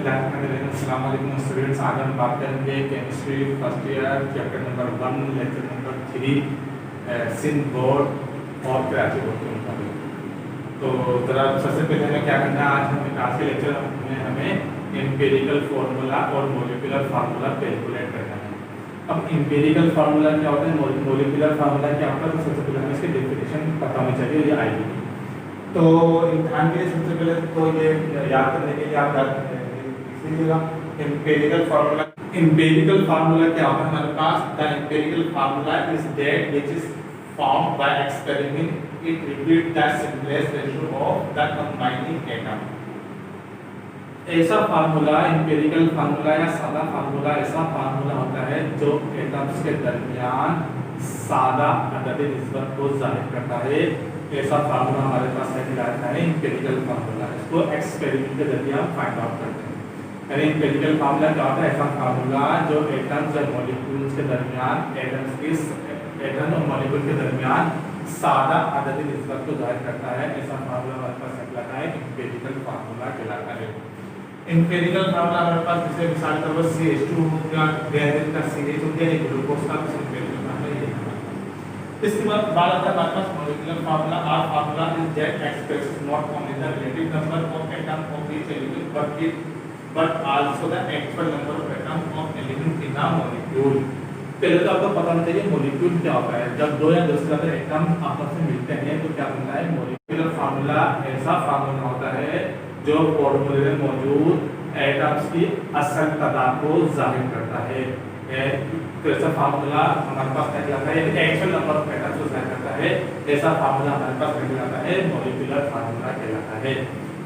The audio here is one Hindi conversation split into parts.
अस्सलाम वालेकुम स्टूडेंट्स। आज हम बात करेंगे chemistry first year chapter number 1 lecture number 3 Sindh board और कराची बोर्ड के मुताबिक। तो ज़रा सबसे पहले हमें क्या करना है, आज के लेक्चर में हमें एम्पिरिकल फार्मूला और मॉलिक्यूलर फार्मूला कैलकुलेट करना है। अब एम्पिरिकल फार्मूला क्या होता है, मॉलिक्यूलर फार्मूला क्या होता है, तो सबसे पहले हमें इसकी डेफिनेशन पता होनी चाहिए, ये आएगी। तो इम्तिहान के लिए सबसे पहले तो ये याद करने के लिए आप लीजिएगा एम्पिरिकल फार्मूला। एम्पिरिकल फार्मूला क्या होता है हमारे पास, the empirical formula is that which is found by experiment, it repeat the simplest ratio of the combining atom. ऐसा फार्मूला, एम्पिरिकल फार्मूला या सादा फार्मूला ऐसा फार्मूला होता है जो एटम्स के दरमियान सादा अददी निस्बत को जाहिर करता है। ऐसा फार्मूला हमारे पास कहलाता है एम्पिरिकल फार्मूला। इसको एक्सपेरिमेंट के जरिए हम फाइंड आउट करते हैं। यानी एम्पिरिकल फार्मूला क्या होता है, ऐसा फार्मूला जो एटम्स और मॉलिक्यूल्स के दरमियान एटम और मॉलिक्यूल के दरमियान सादा अददी निस्बत को जाहिर करता है। ऐसा फार्मूला हमारे पास कहलाता है एम्पिरिकल फार्मूला कहलाता है। एम्पिरिकल फार्मूला हमारे पास जैसे मिसाल के तौर पर CH2 का गैस का CH हो गया, ग्लूकोज का एम्पिरिकल फार्मूला ये है। इसके बाद बात आता है हमारे पास molecular formula. Our formula is that expresses not only the relative number of atom of each element but also the actual number of atom of element in a molecule. पहले तो आपको पता होना चाहिए मॉलिक्यूल क्या होता है। जब दो या दो से ज्यादा एटम आपस में मिलते हैं तो क्या बनता है, मॉलिक्यूलर फार्मूला ऐसा फार्मूला होता है जो फॉर्मूले में मौजूद एटम्स की असल तादाद को जाहिर करता है। तो ऐसा फार्मूला हमारे पास कहलाता है, एक्चुअल नंबर ऑफ एटम्स को जाहिर करता है। ऐसा फार्मूला हमारे पास कहलाता है मॉलिक्यूलर फार्मूला कहलाता है।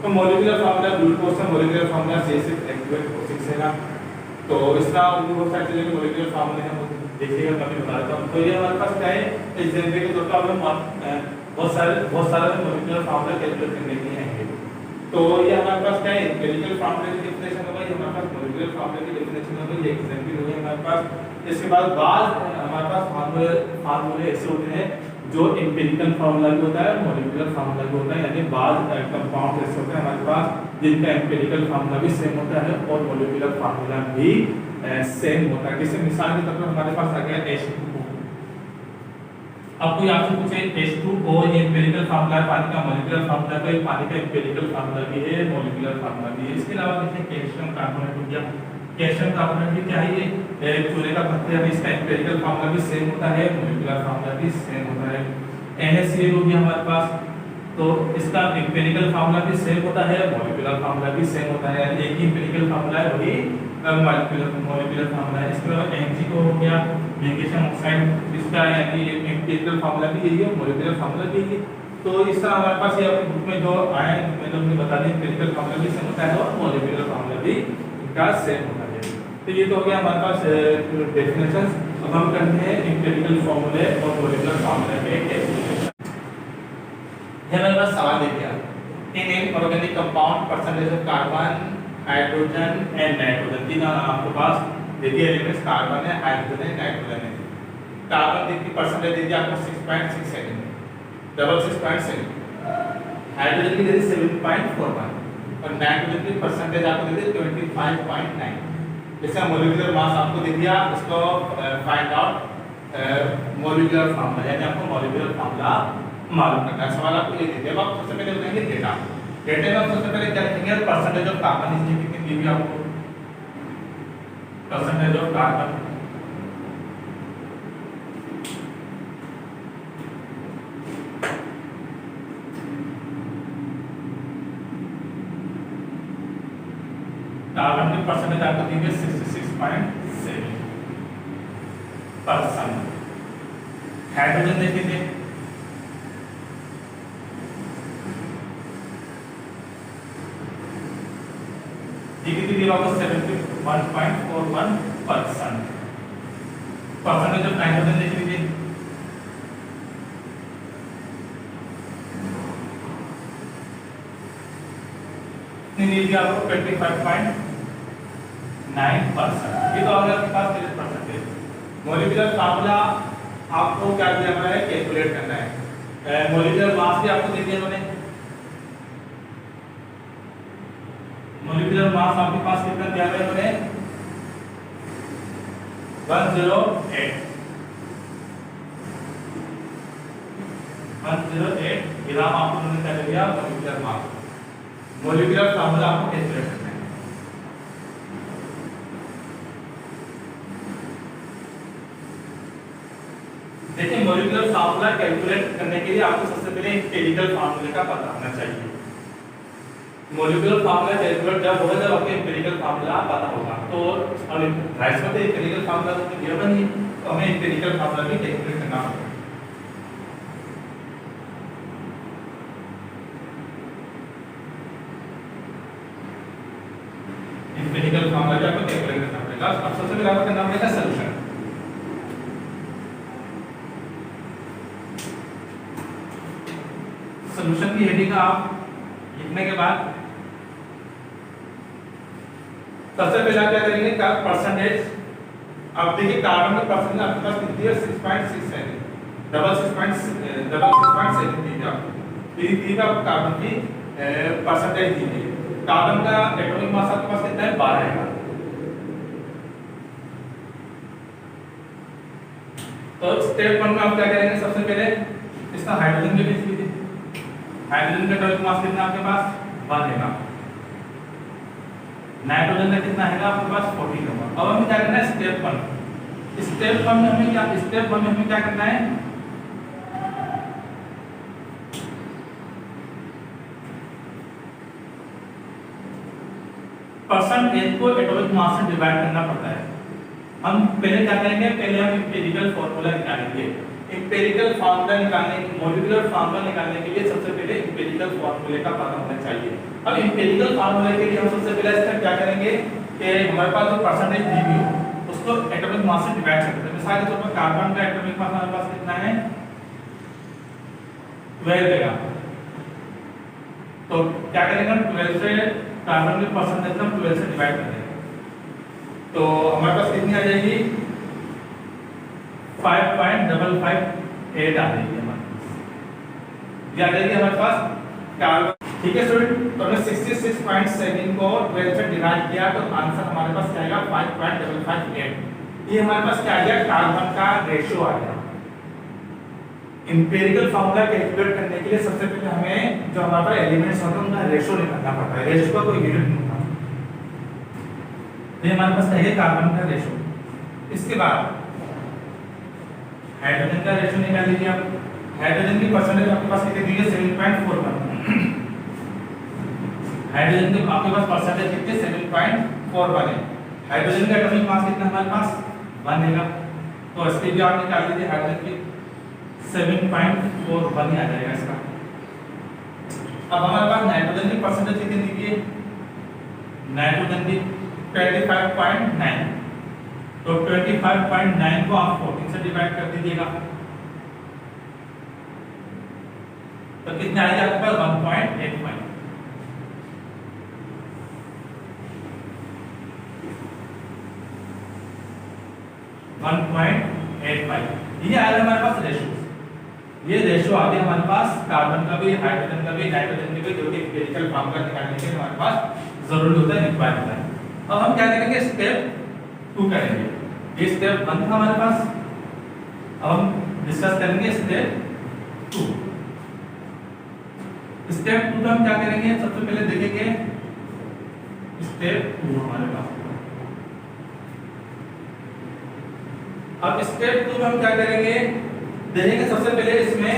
तो मॉलिक्यूलर फार्मूला ग्लूकोज का मॉलिक्यूलर फार्मूला C6H12O6 है। तो इसका बहुत सारी चीजें मॉलिक्यूलर फार्मूले हैं, देखिएगा मैं बता देता हूं। तो ये हमारे पास क्या है, इस जनवरी के तौर पर हम बहुत सारे मॉलिक्यूलर फार्मूला कैलकुलेट करने के लिए आएंगे। तो ये हमारे पास क्या है, एम्पिरिकल फार्मूले की डेफिनेशन हो गई, हमारे पास मॉलिक्यूलर फार्मूले की डेफिनेशन हो गई, ये एग्जांपल हो गई हमारे पास। इसके बाद हमारे पास फार्मूले ऐसे होते हैं जो एम्पिरिकल फार्मूला भी होता है, मॉलिक्यूलर फार्मूला भी होता है। यानी बाद कंपाउंड ऐसे होते हैं हमारे पास जिनका एम्पिरिकल फार्मूला भी सेम होता है और मॉलिक्यूलर फार्मूला भी सेम होता है। जैसे मिसाल के तौर पर हमारे पास आ गया H2O। अब कोई आपसे पूछे H2O ये एम्पिरिकल फार्मूला है पानी का, मॉलिक्यूलर फार्मूला है, तो पानी का एम्पिरिकल फार्मूला भी है, मॉलिक्यूलर फार्मूला भी है। इसके अलावा देखिए कैल्शियम कार्बोनेट हो गया, कैल्शियम कार्बोनेट भी क्या है, ये चूने का पत्थर है, इसका एम्पिरिकल फार्मूला भी सेम होता है, मॉलिक्यूलर फार्मूला भी सेम होता है। NaCl हो गया हमारे पास, तो इसका एम्पिरिकल फार्मूला भी सेम होता है, मॉलिक्यूलर फार्मूला भी सेम होता है। एक ही एम्पिरिकल फार्मूला है, वही मॉलिक्यूलर फार्मूला है। इसके अलावा Mg हो गया, मैग्नीशियम ऑक्साइड, इसका यानी एम्पिरिकल फार्मूला भी यही है, मॉलिक्यूलर फार्मूला भी यही है। तो इस तरह हमारे पास ये अपने बुक में जो आए मैंने उन्हें बता दिया, एम्पिरिकल फार्मूला भी सेम होता है और मॉलिक्यूलर फार्मूला भी इनका सेम होता है। तो ये तो हो गया हमारे पास डेफिनेशंस। अब हम करते हैं एम्पिरिकल फार्मूले और मॉलिक्यूलर फार्मूला के कैलकुलेशन। ये मेरे पास सवाल है क्या, in inorganic compound percentage of carbon, hydrogen and nitrogen, तीन आपके पास देखिए एलिमेंट्स कार्बन है, हाइड्रोजन है, नाइट्रोजन है। कार्बन की परसेंटेज दे दी आपको 6.67, डबल 6.7, हाइड्रोजन की दे दी 7.41 और नाइट्रोजन की परसेंटेज आपको दे दी 25.9। जैसे मॉलिक्यूलर मास आपको दे दिया, उसको फाइंड आउट मॉलिक्यूलर फार्मूला, यानी आपको मॉलिक्यूलर फार्मूला मालूम करना है। सवाल आपको ये दे दिया, आप सबसे पहले बताएंगे डेटा। डेटा में सबसे पहले क्या लिखेंगे, परसेंटेज ऑफ कार्बन, इसकी कितनी दी हुई आपको, परसेंटेज ऑफ कार्बन, कार्बन की परसेंटेज आपको दी है 66.7%। हाइड्रोजन देखेंगे, कितनी दी आपको 71.41%। परसेंटेज ऑफ नाइट्रोजन देख लीजिए, कितनी दी आपको 25.9%। ये तो अगर आपके पास परसेंटेज। मॉलिक्यूलर फार्मूला आपको क्या दिया हुआ है, कैलकुलेट करना है। मॉलिक्यूलर मास भी आपको दे दिया उन्होंने, मोलिकुलर मास आपके पास कितना दिया हुआ है मैंने 108 ग्राम आपको उन्होंने क्या दिया मोलिकुलर मास। मोलिकुलर फार्मूला आपको कैलकुलेट करना है। देखिए मोलिकुलर फार्मूला कैलकुलेट करने के लिए आपको सबसे पहले एम्पिरिकल फार्मूले का पता होना चाहिए। मोलिकुलर फार्मूला कैलकुलेट जब होगा जब आपको एम्पिरिकल फार्मूला पता होगा। तो अब राइस में एम्पिरिकल फार्मूला तो गिवन ही, तो हमें एम्पिरिकल फार्मूला भी कैलकुलेट करना होगा। एम्पिरिकल फार्मूला भी आपको कैलकुलेट करना पड़ेगा। अब सबसे पहले आपको करना पड़ेगा सॉल्यूशन। सॉल्यूशन की हेडिंग आप लिखने के बाद सबसे पहले आप क्या करेंगे परसेंटेज। अब देखिए कार्बन का परसेंटेज आपके पास कितनी है 6.67 डबल 6.7 दी आपको कार्बन की परसेंटेज दी है। कार्बन का एटॉमिक मास आपके पास कितना है 12 है। तो स्टेप 1 में आप क्या करेंगे सबसे पहले इसका हाइड्रोजन के बीच लीजिए। हाइड्रोजन का एटॉमिक मास कितना आपके पास 1 है। नाइट्रोजन का कितना है आपके पास 14 होगा। अब हमें क्या करना है स्टेप 1 में हमें क्या करना है परसेंटेज को एटॉमिक मास से डिवाइड करना पड़ता है। हम पहले क्या करेंगे पहले हम एम्पिरिकल फार्मूला निकालेंगे। एम्पिरिकल फार्मूला निकालने के मोलिकुलर फार्मूला निकालने के लिए सबसे पहले एम्पिरिकल फार्मूले का पता होना चाहिए। अब एम्पिरिकल फार्मूले के लिए हम सबसे पहले इसका क्या करेंगे कि हमारे पास जो परसेंटेज दी हुई हो उसको एटॉमिक मास से डिवाइड कर देते हैं। मिसाल के तौर पर कार्बन का एटॉमिक मास हमारे पास कितना है 12 है। तो क्या करेंगे हम 12 से कार्बन के परसेंटेज हम 12 से डिवाइड कर देंगे। तो हमारे पास कितनी आ जाएगी 5.558 आ जाएगी हमारे पास। ये आ जाएगी हमारे पास कार्बन। ठीक है स्टूडेंट, तो हमने 66.7 को 12 से डिवाइड किया तो आंसर हमारे पास क्या आएगा 5.558। ये हमारे पास क्या आ गया कार्बन का रेशियो आ गया। एम्पिरिकल फार्मूला कैलकुलेट करने के लिए सबसे पहले हमें जो हमारे पास एलिमेंट्स होते हैं उनका रेशियो निकालना पड़ता है। रेशियो का कोई यूनिट नहीं होता। ये हमारे पास है कार्बन का रेशियो। इसके बाद हाइड्रोजन का रेशियो निकाल लीजिए आप। हाइड्रोजन की परसेंटेज आपके पास कितनी दी है 7.41। हाइड्रोजन की आपके पास परसेंटेज कितनी 7.41 है। हाइड्रोजन का एटॉमिक मास कितना हमारे पास 1 है। तो इसके भी आप निकाल लीजिए हाइड्रोजन की 7.41 आ जाएगा इसका। अब हमारे पास नाइट्रोजन की परसेंटेज कितनी दी है नाइट्रोजन की 25.9। तो 25.9 को आप 14 से डिवाइड कर दीजिएगा तो कितना आएगा आपके पास 1.85। ये आया हमारे पास रेशियो। ये रेशियो आ गया हमारे पास कार्बन का भी हाइड्रोजन का भी नाइट्रोजन का भी जो कि एम्पिरिकल फार्मूला निकालने के लिए हमारे पास जरूरी होता है रिक्वायर्ड होता है। अब हम क्या करेंगे स्टेप 2 करेंगे। ये स्टेप 1 था हमारे पास। अब हम डिस्कस करेंगे स्टेप 2। स्टेप 2 में हम क्या करेंगे सबसे पहले देखेंगे स्टेप 2 हमारे पास। अब स्टेप 2 में हम क्या करेंगे देखेंगे सबसे पहले इसमें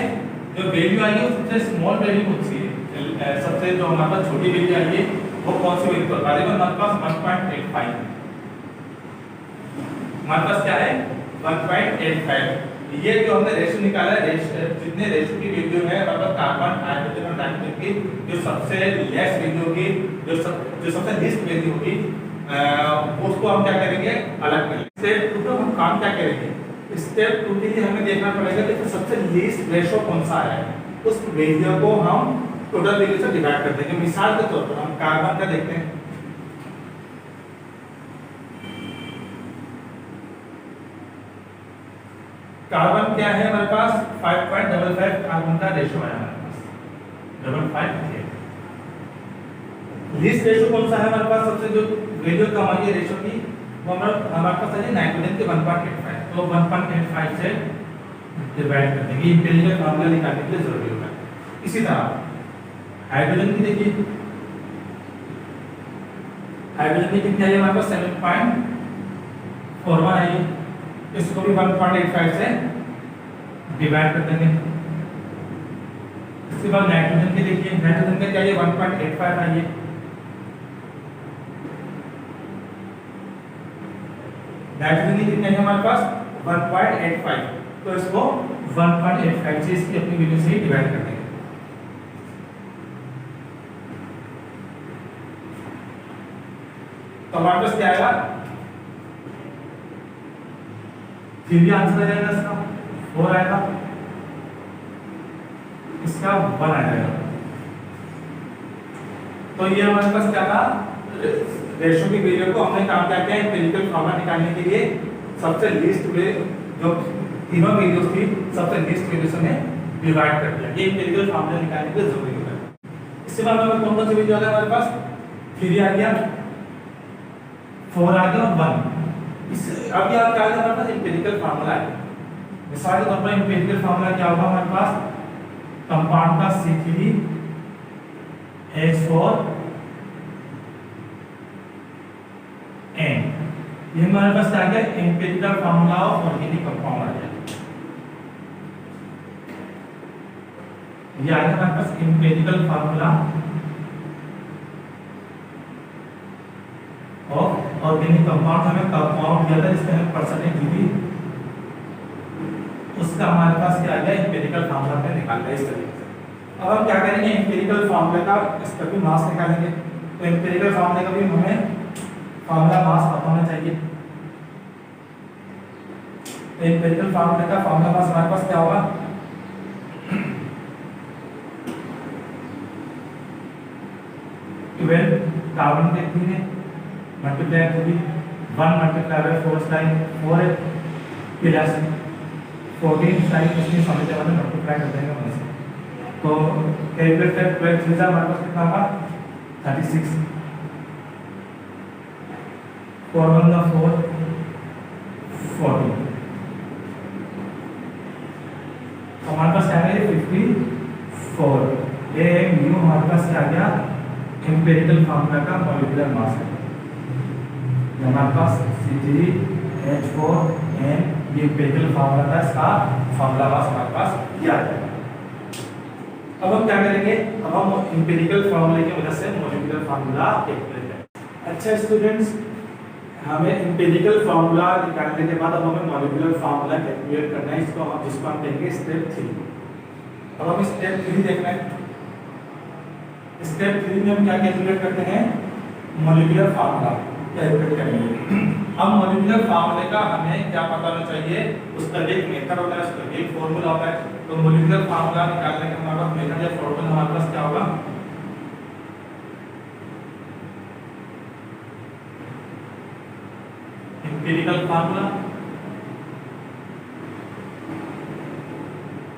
जो वैल्यू आई है सबसे स्मॉल वैल्यू कौन सी है। सबसे जो हमारे पास छोटी वैल्यू आई है वो कौन सी वैल्यू है। हमारे पास 1.85 हमारे पास क्या है 1.85। ये जो हमने रेशियो निकाला है जितने रेशियो की वैल्यू है हमारे पास कार्बन हाइड्रोजन और नाइट्रोजन की जो सबसे लेस वैल्यू होगी जो सबसे लीस्ट वैल्यू होगी उसको हम क्या करेंगे अलग करेंगे। स्टेप 2 तो हम काम क्या करेंगे स्टेप 2 के लिए हमें देखना पड़ेगा कि सबसे लीस्ट रेशियो कौन सा है उस वैल्यू को हम टोटल वैल्यू से डिवाइड कर देंगे। मिसाल के तौर पर हम कार्बन का देखते हैं। कार्बन क्या है हमारे पास 5.55 कार्बन का रेशियो है हमारे पास 55 है। लीस्ट रेशियो कौन सा है हमारे पास, सबसे जो वैल्यू कम आई है रेशियो की, वो हमारे पास है नाइट्रोजन के 1.85, तो 1.85 से डिवाइड कर देंगे, इंपीरिकल फार्मूला निकालने के लिए जरूरी होगा। इसी तरह हाइड्रोजन की देखिए, हाइड्रोजन की कितनी आई है हमारे पास 7.41 आई है, इसको भी 1.85 से डिवाइड कर देंगे। इसके बाद नाइट्रोजन की देखिए, नाइट्रोजन का क्या है 1.85 आई है, नाइट्रोजन की कितनी है हमारे पास 1.85, तो इसको 1.85 से इसकी अपनी वैल्यू से ही डिवाइड कर देंगे। तो हमारे पास क्या आएगा, फिर भी आंसर आ जाएगा इसका 4 आएगा, इसका 1 आएगा। तो ये हमारे पास क्या था, रेशियो की वैल्यू को हमने काम क्या किया, एम्पिरिकल फार्मूला निकालने के लिए सबसे लीस्ट वे जो तीनों वैल्यूज थी सबसे लीस्ट वैल्यू से डिवाइड कर दिया, ये एम्पिरिकल फार्मूला निकालने के लिए जरूरी होता है। इसके बाद हमें कौन कौन सी वैल्यू आ गया हमारे पास, 3 आ गया, 4 आ गया और 1। इस अब याद क्या है हमारे पास एम्पिरिकल फार्मूला है। मिसाल के तौर पर एम्पिरिकल फार्मूला क्या होगा हमारे पास, कंपाउंड का C3H4 N, ये हमारे पास क्या है empirical formula of organic compound आ गया। ये आएगा हमारे पास empirical formula of organic compound, हमें कंपाउंड दिया था जिसमें हमें परसेंटेज दी थी, उसका हमारे पास क्या आ गया एम्पिरिकल फार्मूला में निकाल लिया इस तरीके से। अब हम क्या करेंगे, एम्पिरिकल फार्मूले का इसका भी मास निकालेंगे। तो एम्पिरिकल फार्मूले का भी हमें फार्मूला मास पता होना चाहिए। तो एम्पिरिकल फार्मूले का फार्मूला मास हमारे पास क्या होगा, कार्बन के 3 है मल्टीप्लाई 3 1 मल्टीप्लाई बाय 4 साइन 4 है प्लस 14 साइन इसमें समझने वाले मल्टीप्लाई कर देंगे 1 से, तो कैलकुलेट 12 3 हमारे पास कितना होगा 36, 4 1 4 14, हमारे पास क्या है 54, ये म्यू हमारे पास क्या आ गया एम्पिरिकल फार्मूला का मॉलिक्यूलर मास है। हमारे पास C3H4 N ये एम्पिरिकल फार्मूला था, इसका फार्मूला मास हमारे पास ये आ जाएगा। अब हम क्या करेंगे, अब हम एम्पिरिकल फार्मूले की मदद से मॉलिक्यूलर फार्मूला कैलकुलेट करेंगे। अच्छा स्टूडेंट्स, हमें एम्पिरिकल फार्मूला निकालने के बाद अब हमें मॉलिक्यूलर फार्मूला कैलकुलेट करना है, इसको जिसको हम कहेंगे स्टेप 3। अब हम स्टेप 3 देखना है। स्टेप 3 में हम क्या कैलकुलेट करते हैं, मॉलिक्यूलर फार्मूला कैलकुलेट करेंगे। अब मॉलिक्यूलर फार्मूले का हमें क्या पता होना चाहिए, उसका एक मेथड होता है, उसका एक फॉर्मूला होता है। तो मॉलिक्यूलर फार्मूला निकालने का हमारे पास मेथड या फॉर्मूला हमारे पास क्या होगा, empirical formula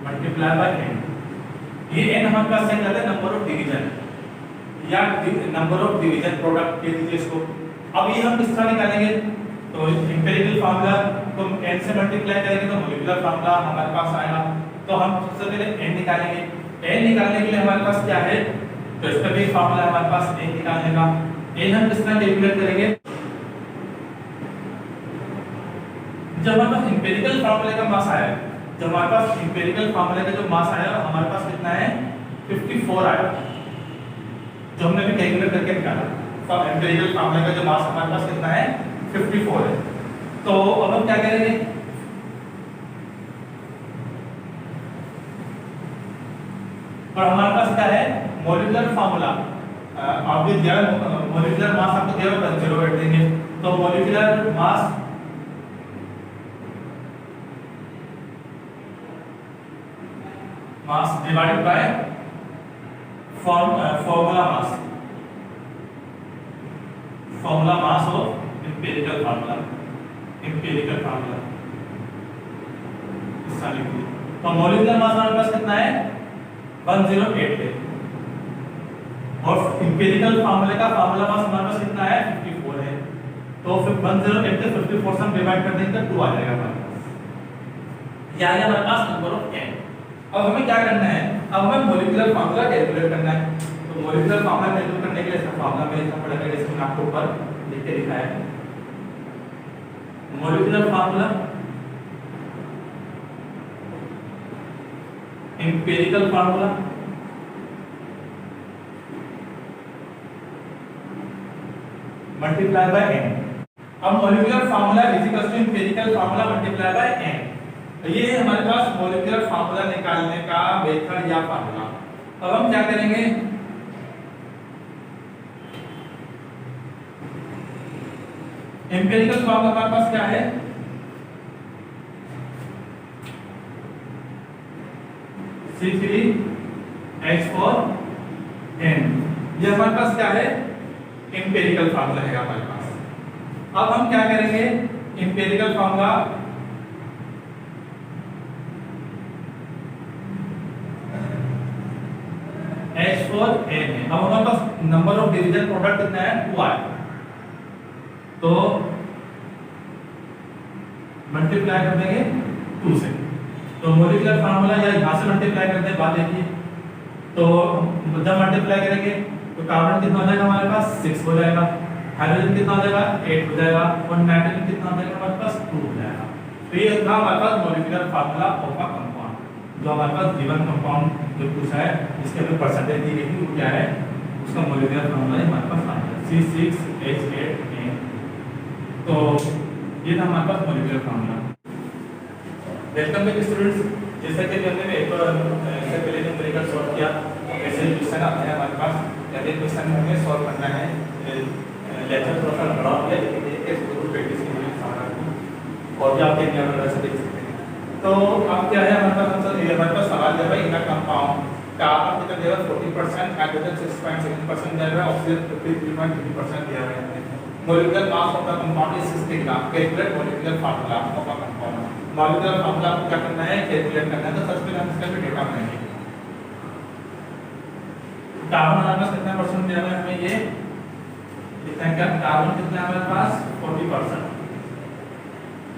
multiply by n। ये n हमारे पास क्या कहते हैं, नंबर ऑफ डिवीजन या नंबर ऑफ डिवीजन प्रोडक्ट कह दीजिए इसको। अब ये हम किस तरह निकालेंगे, तो एम्पिरिकल फार्मूला तो n से मल्टीप्लाई करेंगे तो मॉलिक्यूलर फार्मूला हमारे पास आएगा। तो हम सबसे पहले n निकालेंगे। n निकालने के लिए हमारे पास क्या है, तो इसका भी फार्मूला हमारे पास n निकालने का। n हम किस तरह कैलकुलेट करेंगे, जब हमारे पास एम्पिरिकल फार्मूले का मास आया, जब हमारे पास एम्पिरिकल फार्मूले का जो मास आया हमारे पास कितना है 54 आया, जो हमने भी कैलकुलेट करके निकाला। तो एम्पिरिकल फार्मूले का जो मास हमारे पास कितना है 54 है। तो अब हम क्या करेंगे, और हमारे पास क्या है मॉलिक्यूलर फार्मूला, आपको दिया मॉलिक्यूलर मास आपको दिया 0.08 देंगे। तो molecular mass divided by formula mass of empirical formula इस लिख दिया। तो मॉलिक्यूलर मास हमारे पास कितना है 108 है। और इंपेरिकल फार्मूले का फार्मूला मास हमारे पास कितना है 54 है, तो फिर 10 से 54 से हम डिवाइड कर देंगे तो 2 आ जाएगा हमारे पास। ये आ गया हमारे पास नंबर ऑफ n। अब हमें क्या करना है, अब हमें मॉलिक्यूलर फार्मूला कैलकुलेट करना है। तो मॉलिक्यूलर फार्मूला कैलकुलेट करने के लिए इसका फार्मूला मैं लिखना पड़ेगा, जैसे मैंने आपको ऊपर लिख के दिखाया है। Molecular formula, empirical formula, multiply by n। अब molecular formula is equal to empirical formula multiply by n। तो ये है हमारे पास मॉलिक्यूलर फार्मूला निकालने का मेथड या फार्मूला। अब हम क्या करेंगे, एम्पिरिकल फार्मूला हमारे पास क्या है, C3H4n। ये हमारे पास क्या है, एम्पिरिकल फार्मूला है हमारे पास। अब हम क्या करेंगे, एम्पिरिकल फार्मूला H4n है। अब हमारे पास नंबर ऑफ डिवीजन प्रोडक्ट कितना है, 2 आया, तो मल्टीप्लाई कर देंगे 2 से। तो मॉलिक्यूलर फार्मूला या यहां से मल्टीप्लाई कर दें, बात देखिए, तो जब मल्टीप्लाई करेंगे तो कार्बन कितना हो जाएगा हमारे पास 6 हो जाएगा, हाइड्रोजन कितना हो जाएगा 8 हो जाएगा, और नाइट्रोजन कितना हो जाएगा हमारे पास 2 हो जाएगा। तो ये था हमारे पास molecular formula of a compound, जो हमारे पास गिवन कंपाउंड जो पूछा है जिसके हमें परसेंटेज दी गई थी वो क्या है, उसका मॉलिक्यूलर फार्मूला हमारे पास आ गया C6H8n। तो ये था हमारे पास molecular formula. Welcome back students, जैसा कि हमने एक इससे पहले न्यूमेरिकल सॉल्व किया, ऐसे क्वेश्चन आते हैं हमारे पास, यदि क्वेश्चन हमें सॉल्व करना है, लेक्चर थोड़ा सा बड़ा हो गया लेकिन एक जरूर प्रैक्टिस की हुई सारा और भी आपके एग्जाम में वैसे देख सकते हैं। तो अब क्या है हमारे पास आंसर, ये हमारे पास सवाल दिया है, इन अ कंपाउंड कार्बन कितना दिया है 40%, हाइड्रोजन 6.7% दिया है, ऑक्सीजन 53.3% दिया है। Molecular mass of the compound is 60 gram. Calculate molecular formula of a compound. Molecular formula आपको क्या करना है, कैलकुलेट करना है। तो सबसे पहले हम इसका भी डेटा बनाएंगे। कार्बन हमारे पास कितना परसेंट दिया है, हमें ये लिखना है, क्या कार्बन कितना है हमारे पास 40%,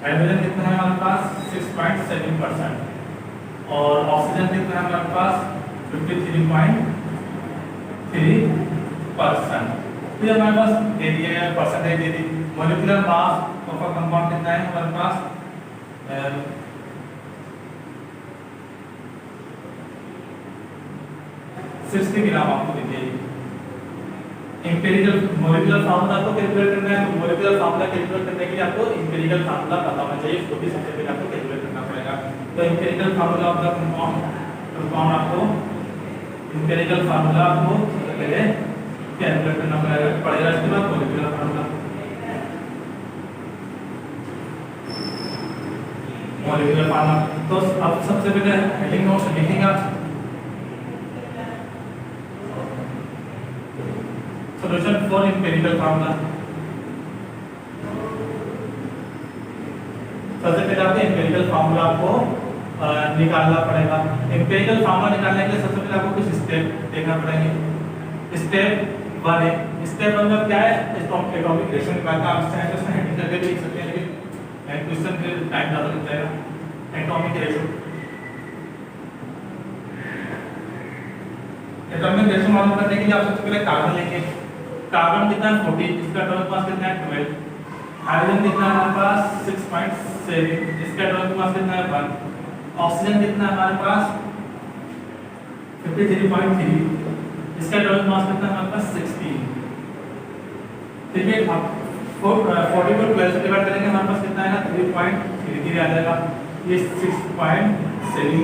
हाइड्रोजन कितना है हमारे पास 6.7%, और ऑक्सीजन कितना है हमारे पास 53.3%। फिर हमारे पास दे दिया है परसेंटेज दे दी। Molecular mass of a compound कितना है हमारे पास 60 ग्राम आपको दी गई। एम्पिरिकल मॉलिक्यूलर फार्मूला को कैलकुलेट करना है, तो मॉलिक्यूलर फार्मूला कैलकुलेट करने के लिए आपको एम्पिरिकल फार्मूला पता होना चाहिए, इसको भी सबसे पहले आपको कैलकुलेट करना पड़ेगा। तो empirical formula of the compound आपको एम्पिरिकल फार्मूला आपको पहले कैलकुलेट करना पड़ेगा, इसके बाद मॉलिक्यूलर फार्मूला। मॉलिक्यूलर फार्मूला तो अब सबसे पहले हेडिंग नोट्स लिखेंगे, सॉल्यूशन फॉर एम्पिरिकल फार्मूला। सबसे पहले आपको एम्पिरिकल फार्मूला आपको निकालना पड़ेगा। एम्पिरिकल फार्मूला निकालने के लिए सबसे पहले आपको कुछ स्टेप देखना पड़ेंगे। स्टेप 1 है, स्टेप 1 में क्या है, एटॉमिक रेशियो निकालना। आप चाहे तो इसमें हेडिंग करके भी लिख सकते हैं, लेकिन क्वेश्चन के टाइम ज़्यादा लग जाएगा। एटॉमिक रेशियो, एटॉमिक रेशियो मालूम करने के लिए आप सबसे पहले कार्बन लेंगे। कार्बन कितना है 40, इसका एटॉमिक मास कितना है 12। हाइड्रोजन कितना है हमारे पास 6.7, इसका एटॉमिक मास कितना है 1। ऑक्सीजन कितना है हमारे पास 53.3, इसका एटॉमिक मास कितना है हमारे पास 16। ठीक है, अब 40 को 12 से डिवाइड करेंगे, हमारे पास कितना आएगा 3.33 आ जाएगा, ये 6.7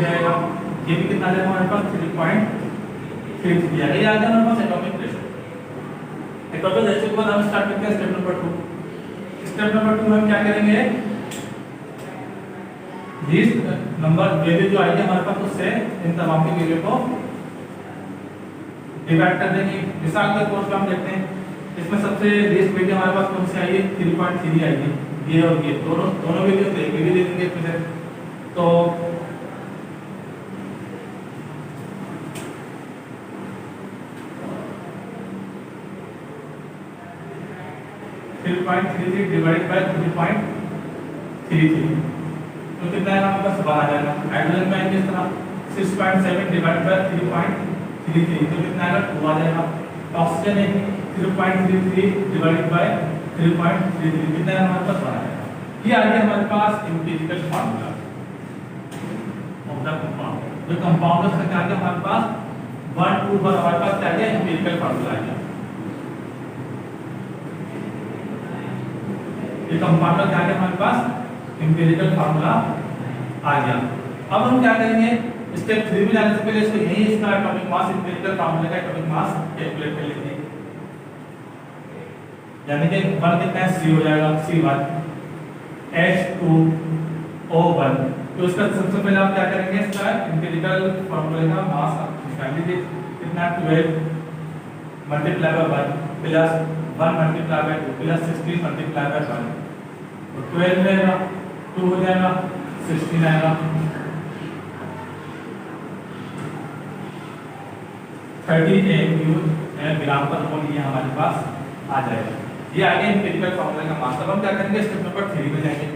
जाएगा, ये भी कितना आ जाएगा हमारे पास 3.33 आ गया। ये आ गया हमारे पास एटॉमिक रेशियो। एटॉमिक रेशियो के बाद हम स्टार्ट करते हैं स्टेप नंबर 2। स्टेप नंबर 2 में हम क्या करेंगे, लीस्ट नंबर वैल्यू जो आएगी हमारे पास उससे इन तमाम की वैल्यू को डिवाइड कर देंगे। मिसाल के तौर पर हम देखते हैं, इसमें सबसे लीस्ट वैल्यू हमारे पास कौन सी आई है 3.3 आएगी, ये और ये दोनों वैल्यू एक वैल्यू दे देंगे इसमें से। तो 3.33 डिवाइडेड बाय 3.33 तो कितना है हमारे पास 1 आ जाएगा। हाइड्रोजन में आएंगे इस तरह 6.7 डिवाइडेड बाय 3.33 तो कितना आएगा 2 आ जाएगा। ऑक्सीजन है 0.33 डिवाइडेड बाय 3.33 कितना है हमारे पास 1 आ जाएगा। ये आ गया हमारे पास empirical formula of the compound. जो कंपाउंड है उसका क्या आ गया हमारे पास 1 2 पर हमारे पास क्या आ गया एम्पिरिकल फार्मूला आ गया। ये कंपाउंड का क्या आ गया हमारे पास एम्पिरिकल फार्मूला आ गया। अब हम क्या करेंगे स्टेप 3 में जाने से पहले इसको यही इसका एटॉमिक मास एम्पिरिकल फार्मूला का एटॉमिक मास कैलकुलेट कर लेते हैं। यानी कि 1 कितना है C हो जाएगा C1 H2O1 तो इसका सबसे पहले आप क्या करेंगे इसका एम्पिरिकल फार्मूला का मास निकाल लीजिए कितना 12 multiply by 1 plus 1 multiply by 2 plus 16 multiply by 1 तो 12 रहेगा 2 हो जाएगा 16 आएगा 30 AU ग्राम पर मोल ये हमारे पास आ जाएगा। ये आ गया एम्पिरिकल फार्मूला का मास। अब हम क्या करेंगे स्टेप नंबर 3 में जाएंगे।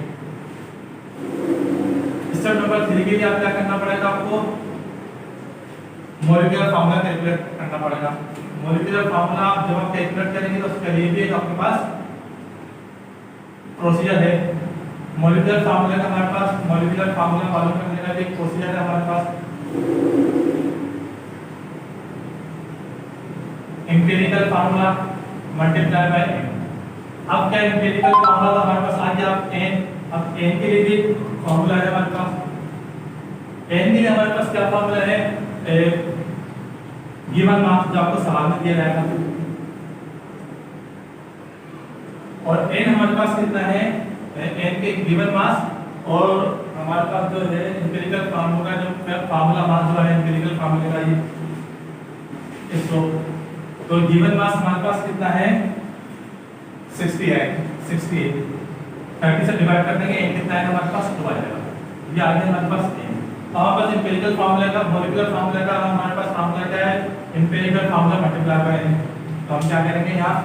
स्टेप नंबर 3 के लिए आप क्या करना पड़ेगा आपको मॉलिक्यूलर फार्मूला कैलकुलेट करना पड़ेगा। मॉलिक्यूलर फार्मूला जब आप कैलकुलेट करेंगे तो उसके लिए भी आपके पास प्रोसीजर है। मॉलिक्यूलर फार्मूला का हमारे पास मॉलिक्यूलर फार्मूला मालूम करने का भी एक प्रोसीजर है हमारे पास। Empirical formula multiply by n। अब क्या एम्पिरिकल फार्मूला तो हमारे पास आ गया अब n। अब n के लिए भी फार्मूला है हमारे पास। n के लिए हमारे पास क्या फार्मूला है गिवन मास जो आपको सवाल में दिया जाएगा और n हमारे पास कितना है n के गिवन मास और हमारे पास जो है एम्पिरिकल फार्मूला जो फार्मूला मास जो है एम्पिरिकल फार्मूले का ये इसको तो गिवन मास हमारे पास कितना है 68 30 से डिवाइड कर देंगे n कितना है हमारे पास 2 आ जाएगा। ये आ गया हमारे पास n। हमारे पास एम्पिरिकल फार्मूला का मॉलिक्यूलर फार्मूला का हमारे पास फार्मूला क्या है empirical formula multiply by n। तो हम क्या करेंगे यहाँ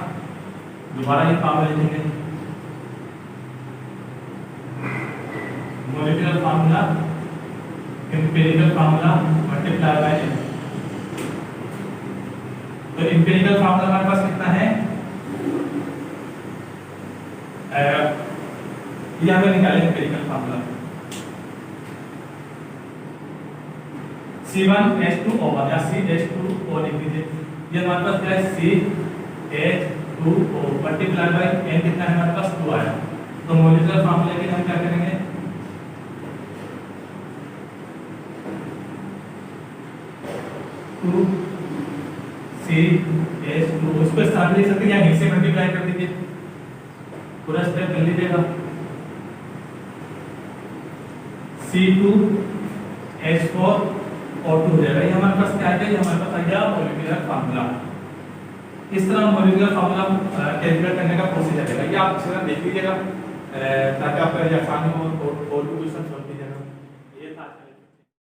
दोबारा ये फार्मूला लिखेंगे molecular formula empirical formula multiply by n। तो एम्पिरिकल फार्मूला हमारे पास कितना है ये हमें निकालें एम्पिरिकल फार्मूला C1H2O1 या CH2O लिख दीजिए। ये हमारे पास क्या है CH2O मल्टीप्लाई बाय n कितना है हमारे पास 2 आया। तो मॉलिक्यूलर फार्मूला के लिए हम क्या करेंगे 2CH2 उसको साथ लिख सकते हैं या यहीं से मल्टीप्लाई कर दीजिए पूरा स्टेप कर लीजिएगा C2H4O2 हो जाएगा। ये हमारे पास क्या है ये हमारे पास आ गया मॉलिक्यूलर फार्मूला। इस तरह मॉलिक्यूलर फार्मूला कैलकुलेट करने का प्रोसीजर है। ये आप अच्छे से देख लीजिएगा ताकि आपका आसानी हो और क्वेश्चन